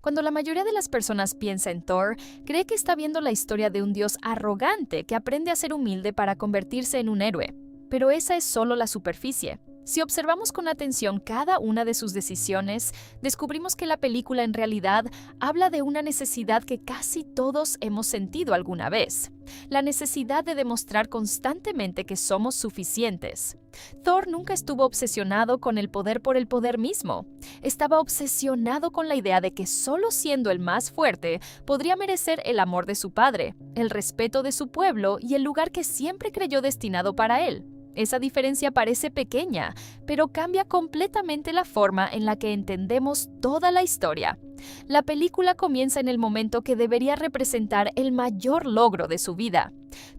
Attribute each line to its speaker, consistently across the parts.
Speaker 1: Cuando la mayoría de las personas piensa en Thor, cree que está viendo la historia de un dios arrogante que aprende a ser humilde para convertirse en un héroe. Pero esa es solo la superficie. Si observamos con atención cada una de sus decisiones, descubrimos que la película en realidad habla de una necesidad que casi todos hemos sentido alguna vez: la necesidad de demostrar constantemente que somos suficientes. Thor nunca estuvo obsesionado con el poder por el poder mismo. Estaba obsesionado con la idea de que solo siendo el más fuerte podría merecer el amor de su padre, el respeto de su pueblo y el lugar que siempre creyó destinado para él. Esa diferencia parece pequeña, pero cambia completamente la forma en la que entendemos toda la historia. La película comienza en el momento que debería representar el mayor logro de su vida.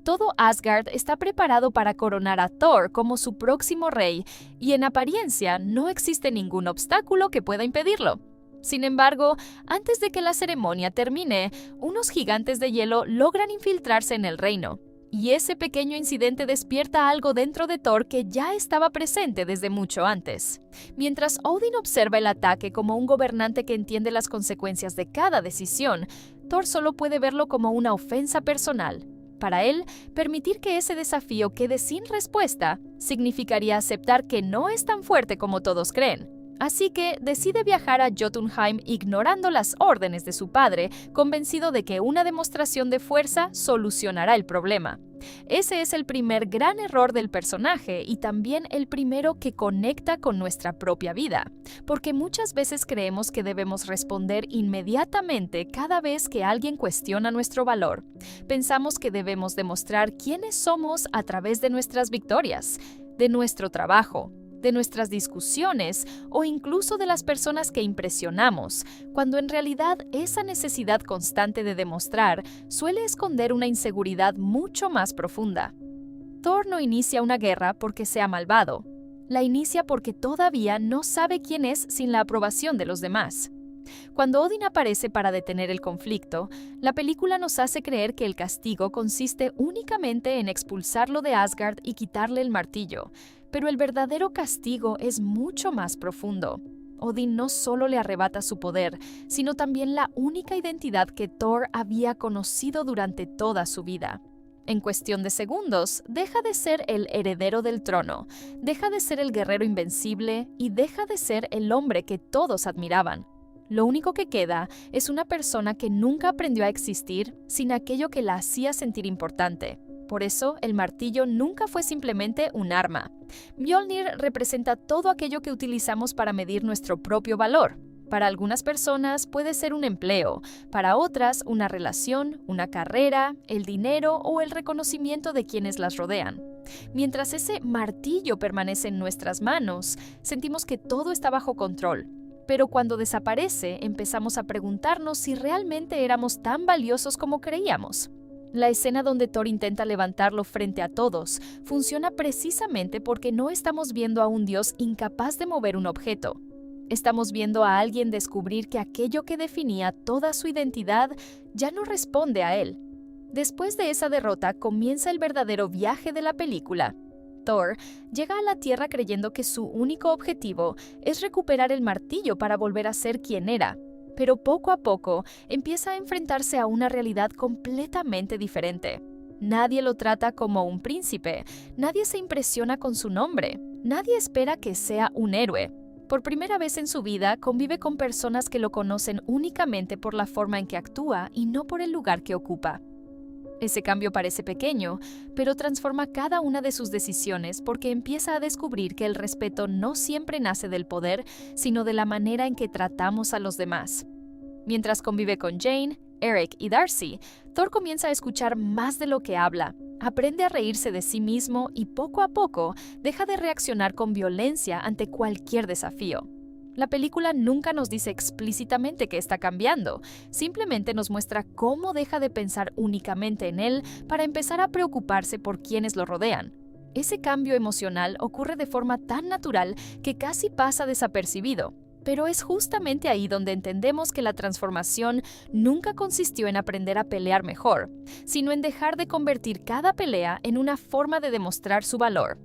Speaker 1: Todo Asgard está preparado para coronar a Thor como su próximo rey, y en apariencia no existe ningún obstáculo que pueda impedirlo. Sin embargo, antes de que la ceremonia termine, unos gigantes de hielo logran infiltrarse en el reino. Y ese pequeño incidente despierta algo dentro de Thor que ya estaba presente desde mucho antes. Mientras Odin observa el ataque como un gobernante que entiende las consecuencias de cada decisión, Thor solo puede verlo como una ofensa personal. Para él, permitir que ese desafío quede sin respuesta significaría aceptar que no es tan fuerte como todos creen. Así que decide viajar a Jotunheim ignorando las órdenes de su padre, convencido de que una demostración de fuerza solucionará el problema. Ese es el primer gran error del personaje y también el primero que conecta con nuestra propia vida, porque muchas veces creemos que debemos responder inmediatamente cada vez que alguien cuestiona nuestro valor. Pensamos que debemos demostrar quiénes somos a través de nuestras victorias, de nuestro trabajo, de nuestras discusiones o incluso de las personas que impresionamos, cuando en realidad esa necesidad constante de demostrar suele esconder una inseguridad mucho más profunda. Thor no inicia una guerra porque sea malvado. La inicia porque todavía no sabe quién es sin la aprobación de los demás. Cuando Odin aparece para detener el conflicto, la película nos hace creer que el castigo consiste únicamente en expulsarlo de Asgard y quitarle el martillo, pero el verdadero castigo es mucho más profundo. Odin no solo le arrebata su poder, sino también la única identidad que Thor había conocido durante toda su vida. En cuestión de segundos, deja de ser el heredero del trono, deja de ser el guerrero invencible y deja de ser el hombre que todos admiraban. Lo único que queda es una persona que nunca aprendió a existir sin aquello que la hacía sentir importante. Por eso, el martillo nunca fue simplemente un arma. Mjolnir representa todo aquello que utilizamos para medir nuestro propio valor. Para algunas personas puede ser un empleo, para otras una relación, una carrera, el dinero o el reconocimiento de quienes las rodean. Mientras ese martillo permanece en nuestras manos, sentimos que todo está bajo control. Pero cuando desaparece, empezamos a preguntarnos si realmente éramos tan valiosos como creíamos. La escena donde Thor intenta levantarlo frente a todos funciona precisamente porque no estamos viendo a un dios incapaz de mover un objeto. Estamos viendo a alguien descubrir que aquello que definía toda su identidad ya no responde a él. Después de esa derrota comienza el verdadero viaje de la película. Thor llega a la Tierra creyendo que su único objetivo es recuperar el martillo para volver a ser quien era. Pero poco a poco empieza a enfrentarse a una realidad completamente diferente. Nadie lo trata como un príncipe, nadie se impresiona con su nombre, nadie espera que sea un héroe. Por primera vez en su vida convive con personas que lo conocen únicamente por la forma en que actúa y no por el lugar que ocupa. Ese cambio parece pequeño, pero transforma cada una de sus decisiones porque empieza a descubrir que el respeto no siempre nace del poder, sino de la manera en que tratamos a los demás. Mientras convive con Jane, Eric y Darcy, Thor comienza a escuchar más de lo que habla, aprende a reírse de sí mismo y poco a poco deja de reaccionar con violencia ante cualquier desafío. La película nunca nos dice explícitamente que está cambiando, simplemente nos muestra cómo deja de pensar únicamente en él para empezar a preocuparse por quienes lo rodean. Ese cambio emocional ocurre de forma tan natural que casi pasa desapercibido, pero es justamente ahí donde entendemos que la transformación nunca consistió en aprender a pelear mejor, sino en dejar de convertir cada pelea en una forma de demostrar su valor.